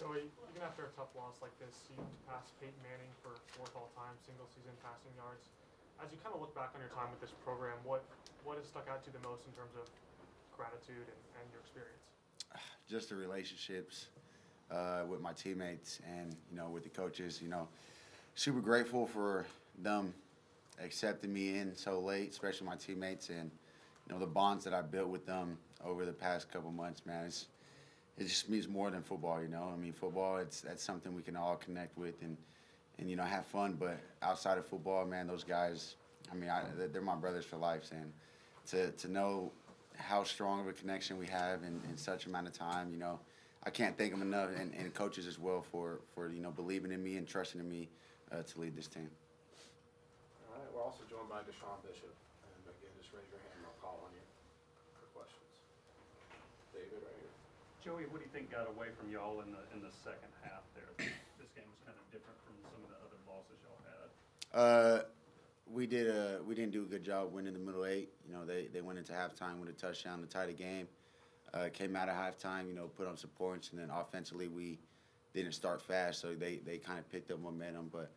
Joey, even after a tough loss like this, you passed Peyton Manning for fourth all-time single-season passing yards. As you kind of look back on your time with this program, what has stuck out to you the most in terms of gratitude and your experience? Just the relationships with my teammates and, with the coaches, super grateful for them accepting me in so late, especially my teammates, and, the bonds that I built with them over the past couple months, man. It just means more than football, I mean, football, that's something we can all connect with and have fun. But outside of football, man, those guys, I mean, they're my brothers for life. And to know how strong of a connection we have in such amount of time, I can't thank them enough, and coaches as well for believing in me and trusting in me to lead this team. All right, we're also joined by Deshaun Bishop. And again, just raise your hand and I'll call on you for questions. David, right here. Joey, what do you think got away from y'all in the second half there? This game was kind of different from some of the other losses y'all had. We didn't do a good job winning the middle eight. They went into halftime with a touchdown to tie the game. Came out of halftime, put on some points, and then offensively we didn't start fast, so they kind of picked up momentum. But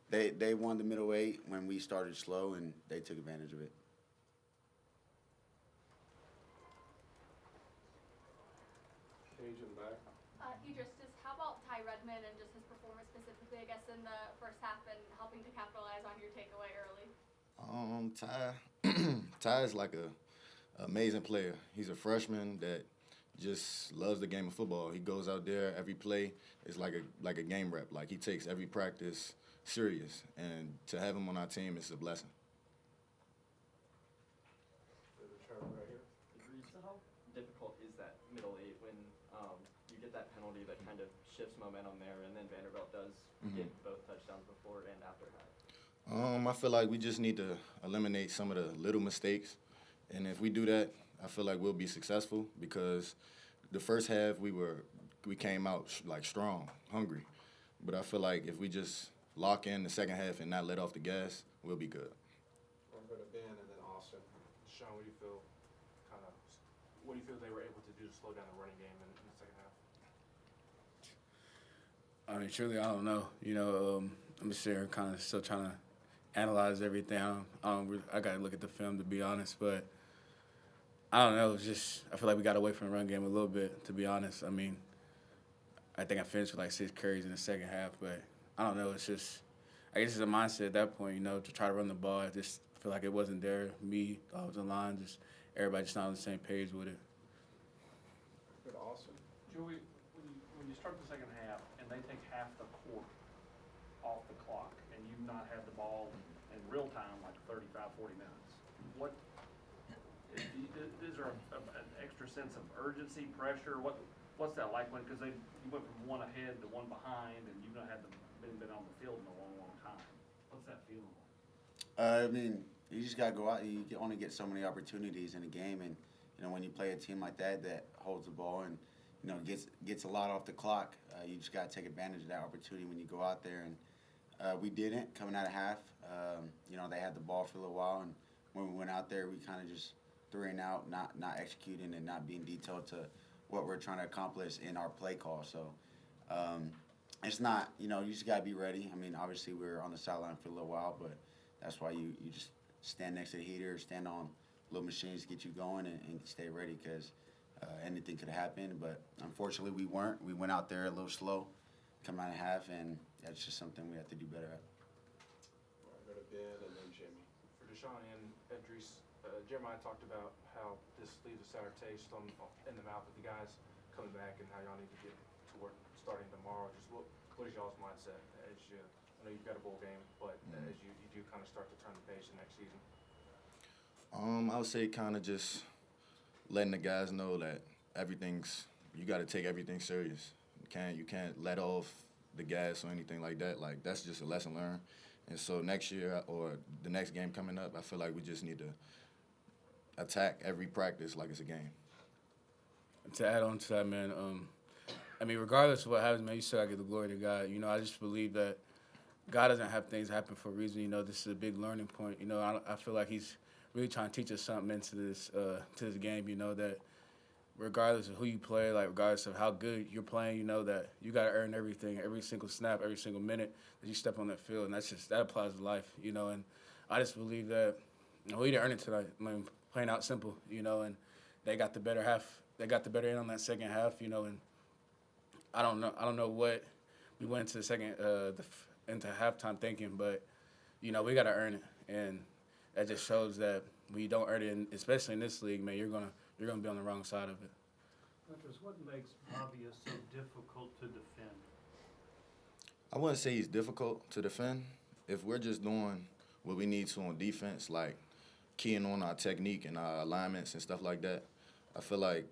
they won the middle eight when we started slow, and they took advantage of it. Page in the back. EDRESS, just how about Ty Redmond and just his performance specifically, I guess, in the first half and helping to capitalize on your takeaway early? Ty is like a amazing player. He's a freshman that just loves the game of football. He goes out there every play. It's like a game rep. Like, he takes every practice serious, and to have him on our team is a blessing. David Trevor right here. So how difficult is that middle eight when you get that penalty that kind of shifts momentum there, and then Vanderbilt does get both touchdowns before and after half? I feel like we just need to eliminate some of the little mistakes, and if we do that, I feel like we'll be successful, because the first half we came out like strong, hungry, but I feel like if we just lock in the second half and not let off the gas, we'll be good. We'll go to Ben and then Austin. Sean, what do you feel they were able to do to slow down the running game in the second half? I mean, truly, I don't know. I'm just here kind of still trying to analyze everything. I got to look at the film, to be honest, but I don't know. It's just I feel like we got away from the run game a little bit, to be honest. I mean, I think I finished with like 6 carries in the second half, but I don't know. It's just I guess it's a mindset at that point, to try to run the ball. I just feel like it wasn't there. Me, the offensive line, just everybody just not on the same page with it. Go to Austin. Joey, when you start the second half and they take half the quarter off the clock and you've not had the ball in real time, like 35, 40 minutes, is there an extra sense of urgency, pressure? What's that like because you went from one ahead to one behind and you've not been on the field in a long, long time? What's that feeling like? I mean, you just got to go out. You only get so many opportunities in a game, and when you play a team like that holds the ball and gets a lot off the clock, you just got to take advantage of that opportunity when you go out there. And we didn't coming out of half. They had the ball for a little while, and when we went out there, we kind of just threw it out, not executing and not being detailed to what we're trying to accomplish in our play call. So it's not, you just got to be ready. I mean, obviously we were on the sideline for a little while, but that's why you just stand next to the heater, stand on little machines to get you going and stay ready, because anything could happen. But unfortunately we weren't. We went out there a little slow coming out of half, and that's just something we have to do better at. All right, go to Ben and then Jimmy. For Deshaun and EDRESS, Jeremiah talked about how this leaves a sour taste in the mouth of the guys coming back and how y'all need to get to work starting tomorrow. Just what is y'all's mindset as I know you've got a bowl game, but as you do kind of start to turn the page the next season? I would say kind of just letting the guys know that you got to take everything serious. You can't let off the gas or anything like that. Like, that's just a lesson learned. And so next year or the next game coming up, I feel like we just need to attack every practice like it's a game. To add on to that, man, I mean, regardless of what happens, man, you still gotta give the glory to God. I just believe that God doesn't have things happen for a reason. This is a big learning point. I feel like He's really trying to teach us something into this game. That regardless of who you play, like regardless of how good you're playing, you know that you got to earn everything, every single snap, every single minute that you step on that field, and that applies to life, you know. And I just believe that we didn't earn it tonight. I mean, playing out simple, you know, and they got the better half. They got the better end on that second half, you know, and I don't know what we went into into halftime thinking, but you know we got to earn it, and that just shows that when you don't earn it, and especially in this league, man, you're gonna be on the wrong side of it. Huntress, what makes Pavia so difficult to defend? I wouldn't say he's difficult to defend. If we're just doing what we need to on defense, like keying on our technique and our alignments and stuff like that, I feel like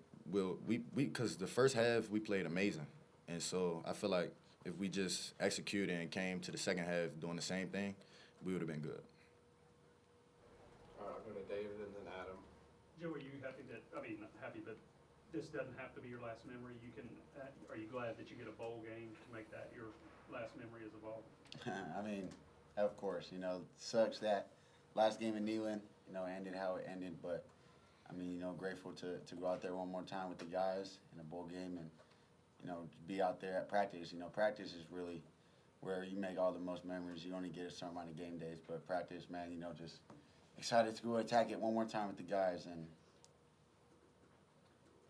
because the first half we played amazing, and so I feel like if we just executed and came to the second half doing the same thing, we would have been good. All right, I'll go to David and then Adam. Joe, are you happy not happy, but this doesn't have to be your last memory? Are you glad that you get a bowl game to make that your last memory as a ball? I mean, of course, you know, sucks that last game in Neyland, you know, ended how it ended, but I mean, you know, grateful to go out there one more time with the guys in a bowl game and, you know, be out there at practice. You know, practice is really where you make all the most memories. You only get a certain amount of game days, but practice, man, you know, just excited to go attack it one more time with the guys. And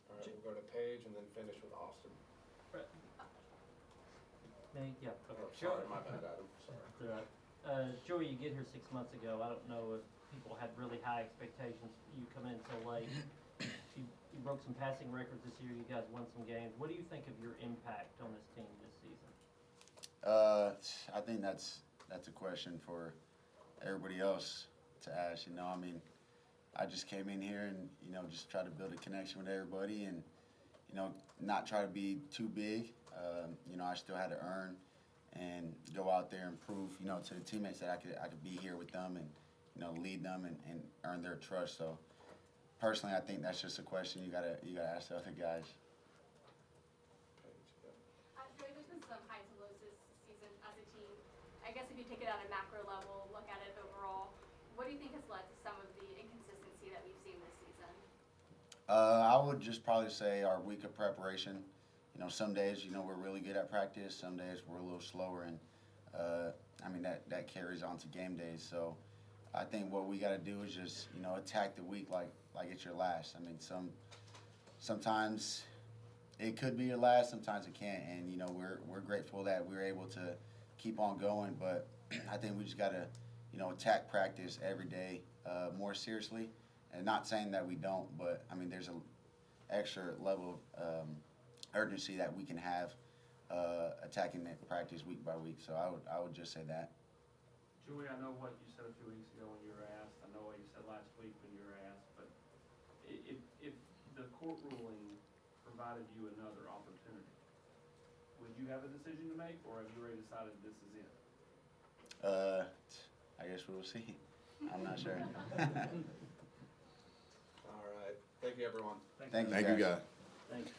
All right, we'll go to Paige and then finish with Austin. Yeah. Oh, Okay. sorry, my bad, Adam. Sorry. Joey, you get here 6 months ago. I don't know if people had really high expectations. You come in so late. You broke some passing records this year. You guys won some games. What do you think of your impact on this team this season? I think that's a question for everybody else to ask. You know, I mean, I just came in here and, you know, just try to build a connection with everybody and, you know, not try to be too big. You know, I still had to earn and go out there and prove, you know, to the teammates that I could be here with them and, you know, lead them and earn their trust. So personally, I think that's just a question you gotta ask the other guys. Paige, yeah. Joey, there's been some highs and lows this season as a team. I guess if you take it on a macro level, look at it overall, what do you think has led to some of the inconsistency that we've seen this season? I would just probably say our week of preparation. You know, some days, you know, we're really good at practice. Some days we're a little slower, and I mean that carries on to game days. So I think what we got to do is just, you know, attack the week like it's your last. I mean, sometimes it could be your last, sometimes it can't, and you know we're grateful that we're able to keep on going. But I think we just got to, you know, attack practice every day more seriously. And not saying that we don't, but I mean there's an extra level of urgency that we can have attacking that practice week by week. So I would just say that. Joey, I know what you said a few weeks ago when you were asked. I know what you said last week when you were asked. But if the court ruling provided you another opportunity, would you have a decision to make, or have you already decided this is it? I guess we'll see. I'm not sure. All right. Thank you, everyone. Thank you, Thank you, guys. guys. Thanks.